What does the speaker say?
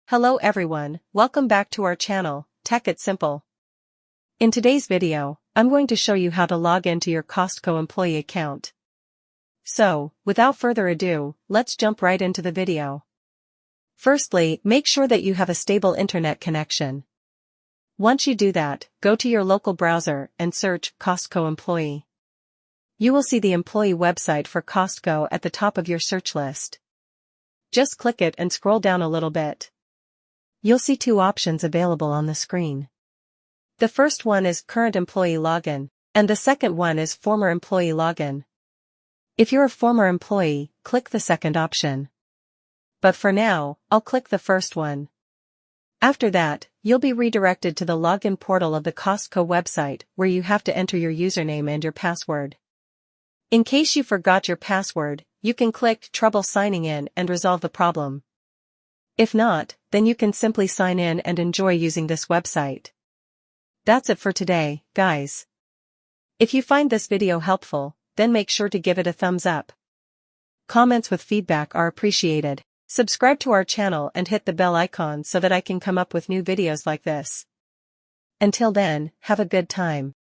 Hello everyone, welcome back to our channel, Tech It Simple. In today's video, I'm going to show you how to log into your Costco employee account. So, without further ado, let's jump right into the video. Firstly, make sure that you have a stable internet connection. Once you do that, go to your local browser and search Costco employee. You will see the employee website for Costco at the top of your search list. Just click it and scroll down a little bit. You'll see two options available on the screen. The first one is Current Employee Login, and the second one is Former Employee Login. If you're a former employee, click the second option. But for now, I'll click the first one. After that, you'll be redirected to the login portal of the Costco website where you have to enter your username and your password. In case you forgot your password, you can click Trouble Signing In and resolve the problem. If not, then you can simply sign in and enjoy using this website. That's it for today, guys. If you find this video helpful, then make sure to give it a thumbs up. Comments with feedback are appreciated. Subscribe to our channel and hit the bell icon so that I can come up with new videos like this. Until then, have a good time.